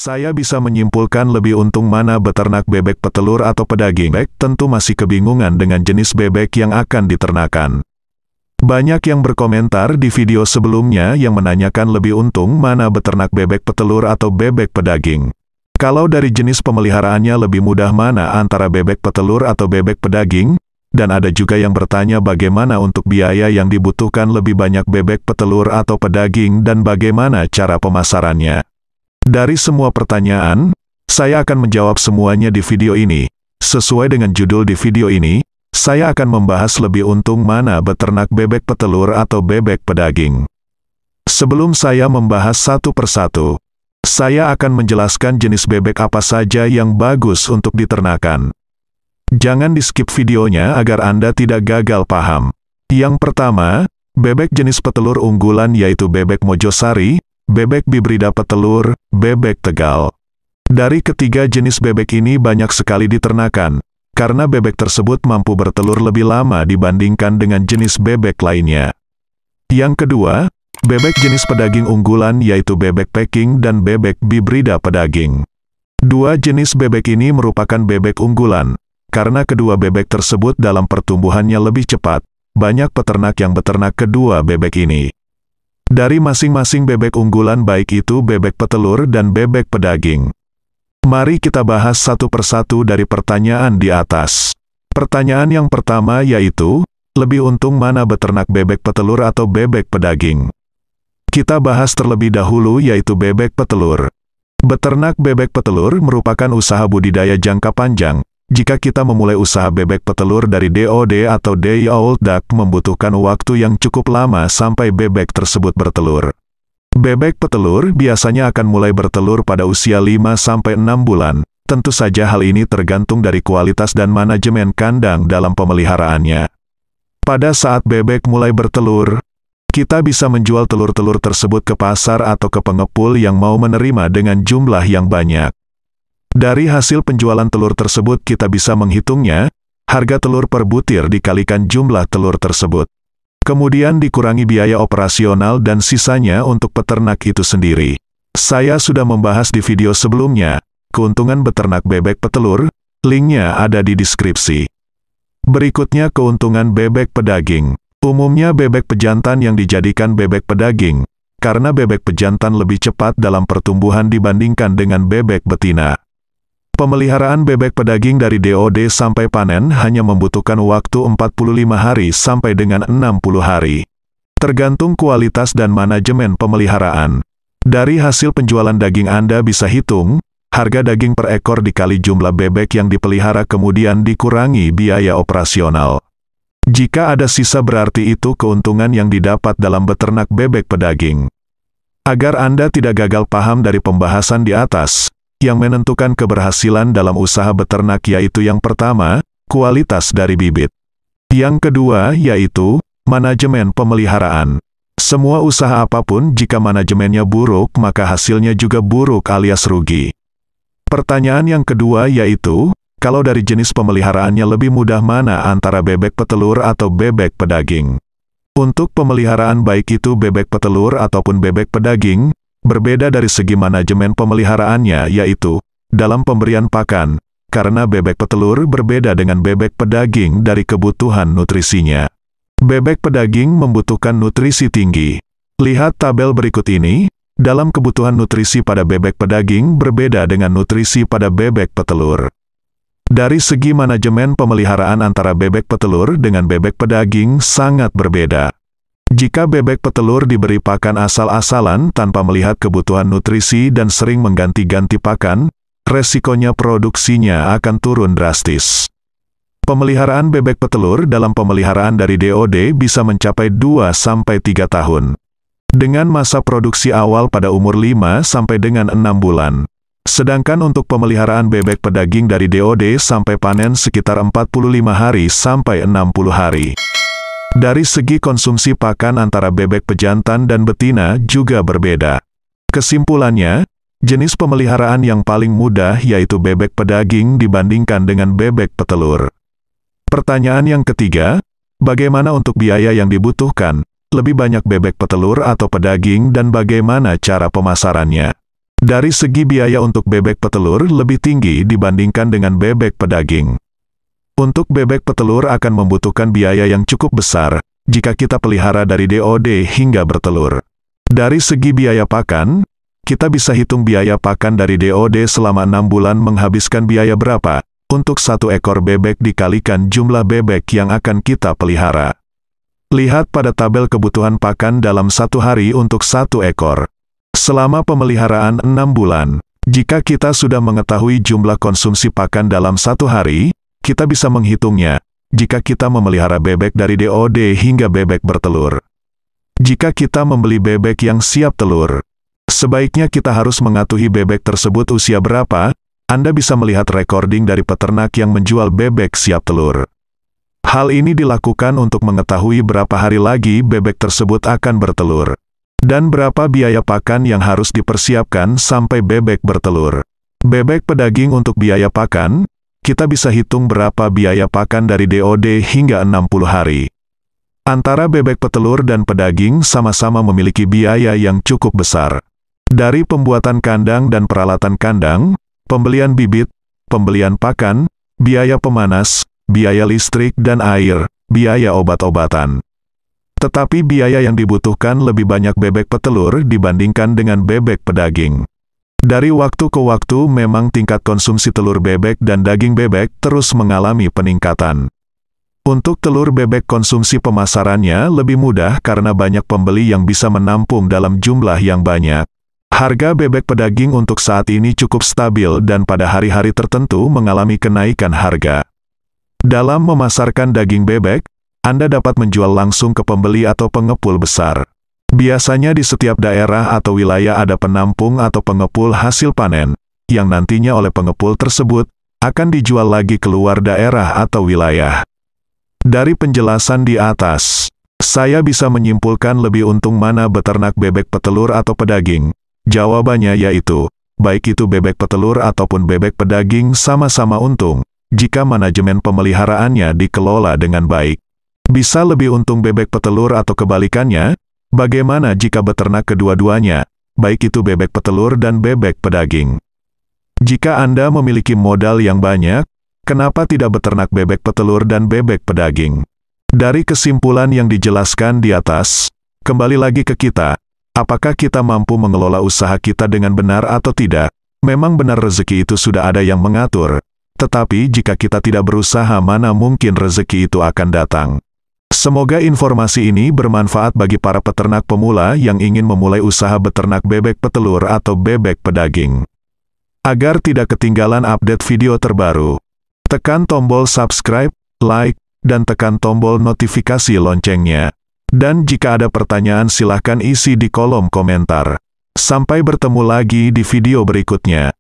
Saya bisa menyimpulkan lebih untung mana beternak bebek petelur atau pedaging. Tentu masih kebingungan dengan jenis bebek yang akan diternakan. Banyak yang berkomentar di video sebelumnya yang menanyakan lebih untung mana beternak bebek petelur atau bebek pedaging. Kalau dari jenis pemeliharaannya lebih mudah mana antara bebek petelur atau bebek pedaging, dan ada juga yang bertanya bagaimana untuk biaya yang dibutuhkan lebih banyak bebek petelur atau pedaging dan bagaimana cara pemasarannya. Dari semua pertanyaan, saya akan menjawab semuanya di video ini. Sesuai dengan judul di video ini, saya akan membahas lebih untung mana beternak bebek petelur atau bebek pedaging. Sebelum saya membahas satu persatu, saya akan menjelaskan jenis bebek apa saja yang bagus untuk diternakan. Jangan di-skip videonya agar Anda tidak gagal paham. Yang pertama, bebek jenis petelur unggulan yaitu bebek Mojosari, bebek Bibrida petelur, bebek Tegal. Dari ketiga jenis bebek ini banyak sekali diternakan, karena bebek tersebut mampu bertelur lebih lama dibandingkan dengan jenis bebek lainnya. Yang kedua, bebek jenis pedaging unggulan yaitu bebek Peking dan bebek Bibrida pedaging. Dua jenis bebek ini merupakan bebek unggulan, karena kedua bebek tersebut dalam pertumbuhannya lebih cepat. Banyak peternak yang beternak kedua bebek ini. Dari masing-masing bebek unggulan baik itu bebek petelur dan bebek pedaging. Mari kita bahas satu persatu dari pertanyaan di atas. Pertanyaan yang pertama yaitu, lebih untung mana beternak bebek petelur atau bebek pedaging? Kita bahas terlebih dahulu yaitu bebek petelur. Beternak bebek petelur merupakan usaha budidaya jangka panjang. Jika kita memulai usaha bebek petelur dari DOD atau day old duck membutuhkan waktu yang cukup lama sampai bebek tersebut bertelur. Bebek petelur biasanya akan mulai bertelur pada usia 5-6 bulan. Tentu saja hal ini tergantung dari kualitas dan manajemen kandang dalam pemeliharaannya. Pada saat bebek mulai bertelur, kita bisa menjual telur-telur tersebut ke pasar atau ke pengepul yang mau menerima dengan jumlah yang banyak. Dari hasil penjualan telur tersebut kita bisa menghitungnya, harga telur per butir dikalikan jumlah telur tersebut. Kemudian dikurangi biaya operasional dan sisanya untuk peternak itu sendiri. Saya sudah membahas di video sebelumnya, keuntungan beternak bebek petelur, linknya ada di deskripsi. Berikutnya keuntungan bebek pedaging. Umumnya bebek pejantan yang dijadikan bebek pedaging, karena bebek pejantan lebih cepat dalam pertumbuhan dibandingkan dengan bebek betina. Pemeliharaan bebek pedaging dari DOD sampai panen hanya membutuhkan waktu 45 hari sampai dengan 60 hari. Tergantung kualitas dan manajemen pemeliharaan. Dari hasil penjualan daging Anda bisa hitung, harga daging per ekor dikali jumlah bebek yang dipelihara kemudian dikurangi biaya operasional. Jika ada sisa berarti itu keuntungan yang didapat dalam beternak bebek pedaging. Agar Anda tidak gagal paham dari pembahasan di atas, yang menentukan keberhasilan dalam usaha beternak yaitu yang pertama, kualitas dari bibit. Yang kedua yaitu, manajemen pemeliharaan. Semua usaha apapun jika manajemennya buruk maka hasilnya juga buruk alias rugi. Pertanyaan yang kedua yaitu, kalau dari jenis pemeliharaannya lebih mudah mana antara bebek petelur atau bebek pedaging? Untuk pemeliharaan baik itu bebek petelur ataupun bebek pedaging, berbeda dari segi manajemen pemeliharaannya yaitu, dalam pemberian pakan, karena bebek petelur berbeda dengan bebek pedaging dari kebutuhan nutrisinya. Bebek pedaging membutuhkan nutrisi tinggi. Lihat tabel berikut ini, dalam kebutuhan nutrisi pada bebek pedaging berbeda dengan nutrisi pada bebek petelur. Dari segi manajemen pemeliharaan antara bebek petelur dengan bebek pedaging sangat berbeda. Jika bebek petelur diberi pakan asal-asalan tanpa melihat kebutuhan nutrisi dan sering mengganti-ganti pakan, resikonya produksinya akan turun drastis. Pemeliharaan bebek petelur dalam pemeliharaan dari DOD bisa mencapai 2-3 tahun. Dengan masa produksi awal pada umur 5 sampai dengan 6 bulan. Sedangkan untuk pemeliharaan bebek pedaging dari DOD sampai panen sekitar 45 hari sampai 60 hari. Dari segi konsumsi pakan antara bebek pejantan dan betina juga berbeda. Kesimpulannya, jenis pemeliharaan yang paling mudah yaitu bebek pedaging dibandingkan dengan bebek petelur. Pertanyaan yang ketiga, bagaimana untuk biaya yang dibutuhkan? Lebih banyak bebek petelur atau pedaging dan bagaimana cara pemasarannya? Dari segi biaya untuk bebek petelur lebih tinggi dibandingkan dengan bebek pedaging. Untuk bebek petelur akan membutuhkan biaya yang cukup besar jika kita pelihara dari DOD hingga bertelur. Dari segi biaya pakan, kita bisa hitung biaya pakan dari DOD selama 6 bulan menghabiskan biaya berapa untuk 1 ekor bebek dikalikan jumlah bebek yang akan kita pelihara. Lihat pada tabel kebutuhan pakan dalam 1 hari untuk 1 ekor. Selama pemeliharaan 6 bulan, jika kita sudah mengetahui jumlah konsumsi pakan dalam 1 hari, kita bisa menghitungnya jika kita memelihara bebek dari DOD hingga bebek bertelur. Jika kita membeli bebek yang siap telur, sebaiknya kita harus mengetahui bebek tersebut usia berapa. Anda bisa melihat recording dari peternak yang menjual bebek siap telur. Hal ini dilakukan untuk mengetahui berapa hari lagi bebek tersebut akan bertelur, dan berapa biaya pakan yang harus dipersiapkan sampai bebek bertelur. Bebek pedaging untuk biaya pakan, kita bisa hitung berapa biaya pakan dari DOD hingga 60 hari. Antara bebek petelur dan pedaging sama-sama memiliki biaya yang cukup besar. Dari pembuatan kandang dan peralatan kandang, pembelian bibit, pembelian pakan, biaya pemanas, biaya listrik dan air, biaya obat-obatan. Tetapi biaya yang dibutuhkan lebih banyak bebek petelur dibandingkan dengan bebek pedaging. Dari waktu ke waktu memang tingkat konsumsi telur bebek dan daging bebek terus mengalami peningkatan. Untuk telur bebek konsumsi pemasarannya lebih mudah karena banyak pembeli yang bisa menampung dalam jumlah yang banyak. Harga bebek pedaging untuk saat ini cukup stabil dan pada hari-hari tertentu mengalami kenaikan harga. Dalam memasarkan daging bebek, Anda dapat menjual langsung ke pembeli atau pengepul besar. Biasanya di setiap daerah atau wilayah ada penampung atau pengepul hasil panen, yang nantinya oleh pengepul tersebut, akan dijual lagi keluar daerah atau wilayah. Dari penjelasan di atas, saya bisa menyimpulkan lebih untung mana beternak bebek petelur atau pedaging. Jawabannya yaitu, baik itu bebek petelur ataupun bebek pedaging sama-sama untung, jika manajemen pemeliharaannya dikelola dengan baik. Bisa lebih untung bebek petelur atau kebalikannya. Bagaimana jika beternak kedua-duanya, baik itu bebek petelur dan bebek pedaging? Jika Anda memiliki modal yang banyak, kenapa tidak beternak bebek petelur dan bebek pedaging? Dari kesimpulan yang dijelaskan di atas, kembali lagi ke kita, apakah kita mampu mengelola usaha kita dengan benar atau tidak? Memang benar rezeki itu sudah ada yang mengatur, tetapi jika kita tidak berusaha mana mungkin rezeki itu akan datang. Semoga informasi ini bermanfaat bagi para peternak pemula yang ingin memulai usaha beternak bebek petelur atau bebek pedaging. Agar tidak ketinggalan update video terbaru, tekan tombol subscribe, like, dan tekan tombol notifikasi loncengnya. Dan jika ada pertanyaan silahkan isi di kolom komentar. Sampai bertemu lagi di video berikutnya.